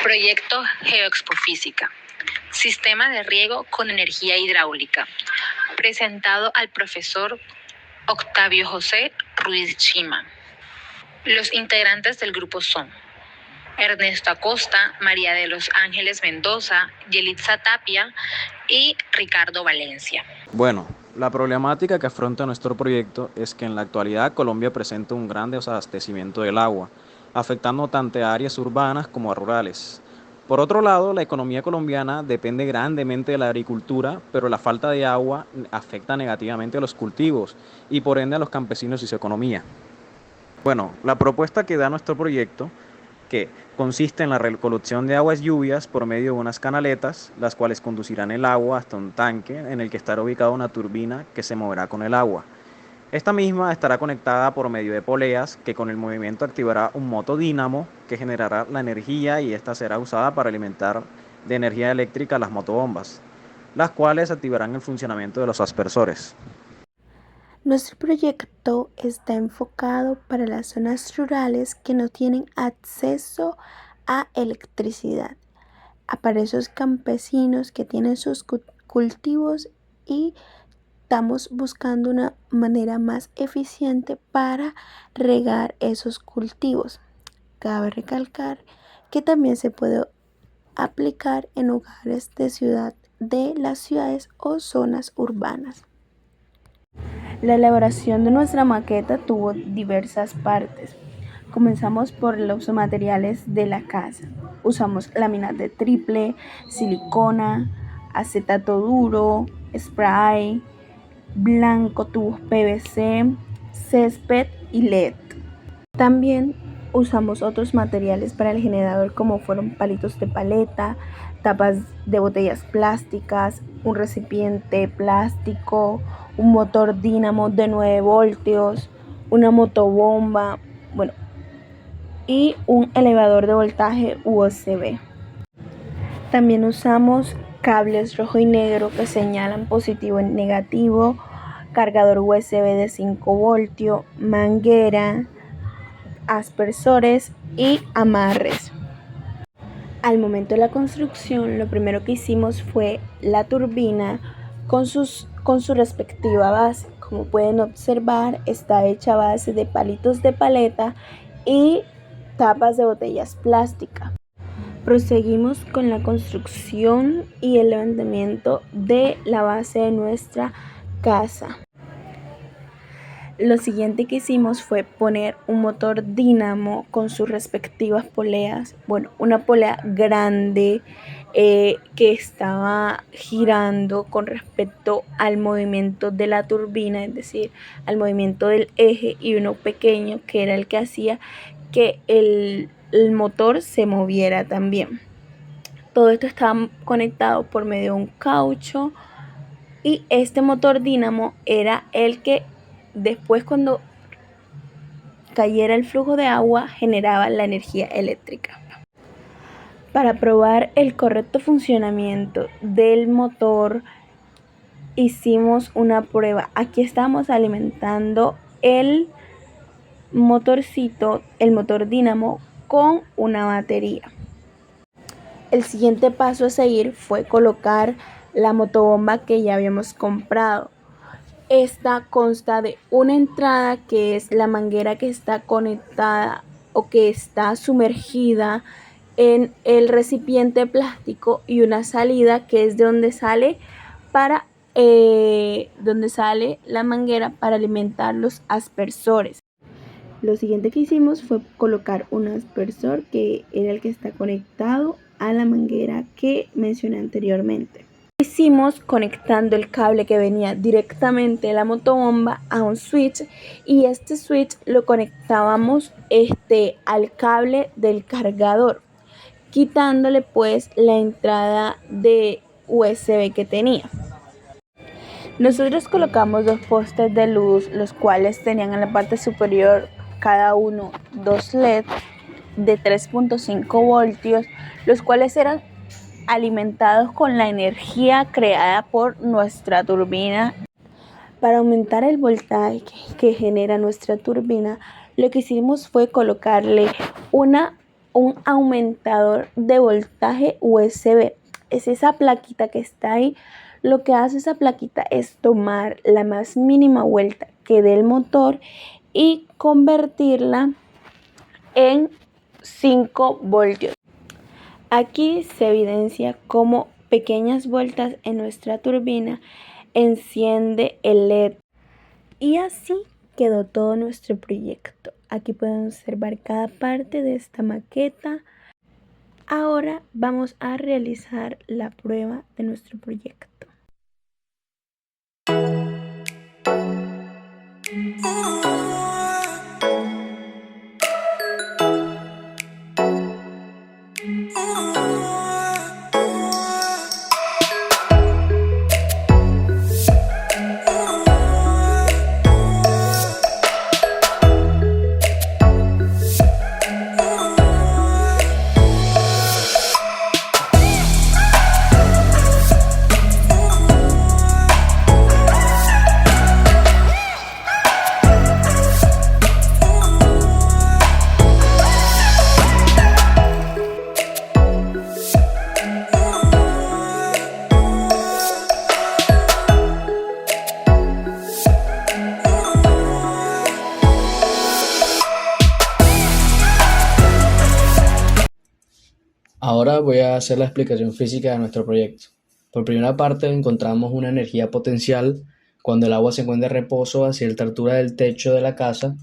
Proyecto Geoexpofísica. Sistema de riego con energía hidráulica. Presentado al profesor Octavio José Ruiz Chima. Los integrantes del grupo son Ernesto Acosta, María de los Ángeles Mendoza, Yelitza Tapia y Ricardo Valencia. Bueno, la problemática que afronta nuestro proyecto es que en la actualidad Colombia presenta un gran desabastecimiento del agua, afectando tanto a áreas urbanas como a rurales. Por otro lado, la economía colombiana depende grandemente de la agricultura, pero la falta de agua afecta negativamente a los cultivos y por ende a los campesinos y su economía. Bueno, la propuesta que da nuestro proyecto, que consiste en la recolección de aguas lluvias por medio de unas canaletas, las cuales conducirán el agua hasta un tanque en el que estará ubicada una turbina que se moverá con el agua. Esta misma estará conectada por medio de poleas que con el movimiento activará un motodínamo que generará la energía y esta será usada para alimentar de energía eléctrica las motobombas, las cuales activarán el funcionamiento de los aspersores. Nuestro proyecto está enfocado para las zonas rurales que no tienen acceso a electricidad, para esos campesinos que tienen sus cultivos y estamos buscando una manera más eficiente para regar esos cultivos. Cabe recalcar que también se puede aplicar en hogares de las ciudades o zonas urbanas. La elaboración de nuestra maqueta tuvo diversas partes. Comenzamos por los materiales de la casa. Usamos láminas de triple, silicona, acetato duro, spray, blanco, tubos PVC, césped y LED. También usamos otros materiales para el generador como fueron palitos de paleta, tapas de botellas plásticas, un recipiente plástico, un motor dínamo de 9 voltios, una motobomba, y un elevador de voltaje USB. También usamos cables rojo y negro que señalan positivo y negativo, cargador USB de 5 voltios, manguera, aspersores y amarres. Al momento de la construcción, lo primero que hicimos fue la turbina con su respectiva base. Como pueden observar, está hecha a base de palitos de paleta y tapas de botellas plásticas. Proseguimos con la construcción y el levantamiento de la base de nuestra casa. Lo siguiente que hicimos fue poner un motor dínamo con sus respectivas poleas. Una polea grande que estaba girando con respecto al movimiento de la turbina, es decir, al movimiento del eje, y uno pequeño que era el que hacía que el motor se moviera también. Todo esto estaba conectado por medio de un caucho y este motor dínamo era el que después, cuando cayera el flujo de agua, generaba la energía eléctrica. Para probar el correcto funcionamiento del motor, hicimos una prueba. Aquí estamos alimentando el motorcito, el motor dínamo, con una batería. El siguiente paso a seguir fue colocar la motobomba que ya habíamos comprado. Esta consta de una entrada que es la manguera que está conectada o que está sumergida en el recipiente plástico y una salida que es de donde sale la manguera para alimentar los aspersores. Lo siguiente que hicimos fue colocar un aspersor que era el que está conectado a la manguera que mencioné anteriormente. Hicimos conectando el cable que venía directamente de la motobomba a un switch, y este switch lo conectábamos al cable del cargador, quitándole pues la entrada de USB que tenía. Nosotros colocamos 2 postes de luz, los cuales tenían en la parte superior cada uno 2 LED de 3.5 voltios, los cuales eran alimentados con la energía creada por nuestra turbina. Para aumentar el voltaje que genera nuestra turbina, lo que hicimos fue colocarle una un aumentador de voltaje USB. Es esa plaquita que está ahí. Lo que hace esa plaquita es tomar la más mínima vuelta que dé el motor y convertirla en 5 voltios. Aquí se evidencia cómo pequeñas vueltas en nuestra turbina enciende el LED. Y así quedó todo nuestro proyecto. Aquí pueden observar cada parte de esta maqueta. Ahora vamos a realizar la prueba de nuestro proyecto. Ahora voy a hacer la explicación física de nuestro proyecto. Por primera parte encontramos una energía potencial cuando el agua se encuentra en reposo a cierta altura del techo de la casa.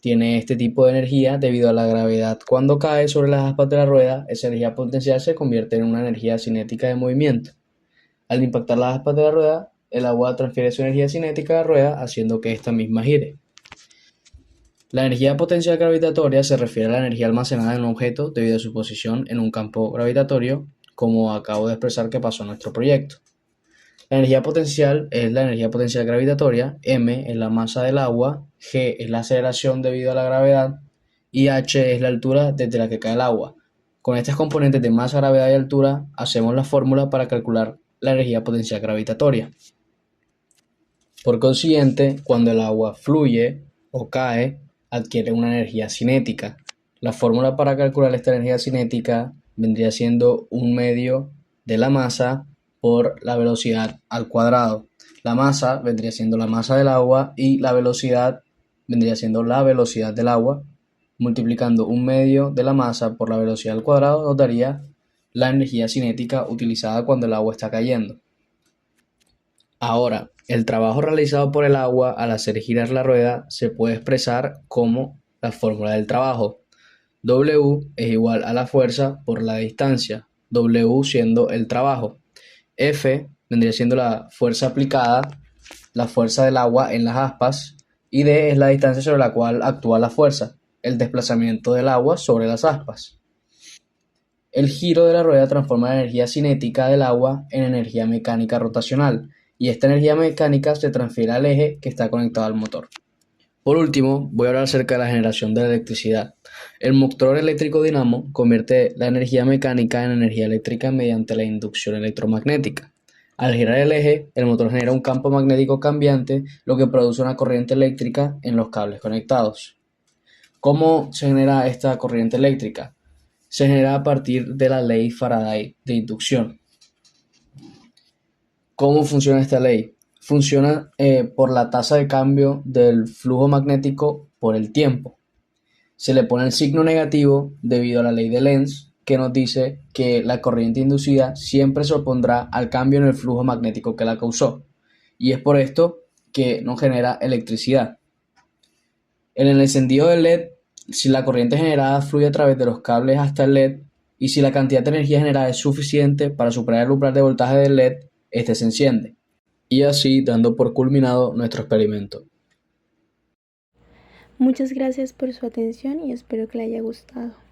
Tiene este tipo de energía debido a la gravedad. Cuando cae sobre las aspas de la rueda, esa energía potencial se convierte en una energía cinética de movimiento. Al impactar las aspas de la rueda, el agua transfiere su energía cinética a la rueda haciendo que ésta misma gire. La energía potencial gravitatoria se refiere a la energía almacenada en un objeto debido a su posición en un campo gravitatorio, como acabo de expresar que pasó en nuestro proyecto. La energía potencial es la energía potencial gravitatoria, m es la masa del agua, g es la aceleración debido a la gravedad y h es la altura desde la que cae el agua. Con estas componentes de masa, gravedad y altura hacemos la fórmula para calcular la energía potencial gravitatoria. Por consiguiente, cuando el agua fluye o cae, adquiere una energía cinética. La fórmula para calcular esta energía cinética vendría siendo un medio de la masa por la velocidad al cuadrado. La masa vendría siendo la masa del agua y la velocidad vendría siendo la velocidad del agua. Multiplicando un medio de la masa por la velocidad al cuadrado nos daría la energía cinética utilizada cuando el agua está cayendo. Ahora, el trabajo realizado por el agua al hacer girar la rueda se puede expresar como la fórmula del trabajo. W es igual a la fuerza por la distancia, W siendo el trabajo. F vendría siendo la fuerza aplicada, la fuerza del agua en las aspas, y D es la distancia sobre la cual actúa la fuerza, el desplazamiento del agua sobre las aspas. El giro de la rueda transforma la energía cinética del agua en energía mecánica rotacional, y esta energía mecánica se transfiere al eje que está conectado al motor. Por último, voy a hablar acerca de la generación de la electricidad. El motor eléctrico dinamo convierte la energía mecánica en energía eléctrica mediante la inducción electromagnética. Al girar el eje, el motor genera un campo magnético cambiante, lo que produce una corriente eléctrica en los cables conectados. ¿Cómo se genera esta corriente eléctrica? Se genera a partir de la ley Faraday de inducción. ¿Cómo funciona esta ley? Funciona por la tasa de cambio del flujo magnético por el tiempo. Se le pone el signo negativo debido a la ley de Lenz, que nos dice que la corriente inducida siempre se opondrá al cambio en el flujo magnético que la causó. Y es por esto que no genera electricidad. En el encendido del LED, si la corriente generada fluye a través de los cables hasta el LED y si la cantidad de energía generada es suficiente para superar el umbral de voltaje del LED, este se enciende, y así dando por culminado nuestro experimento. Muchas gracias por su atención y espero que le haya gustado.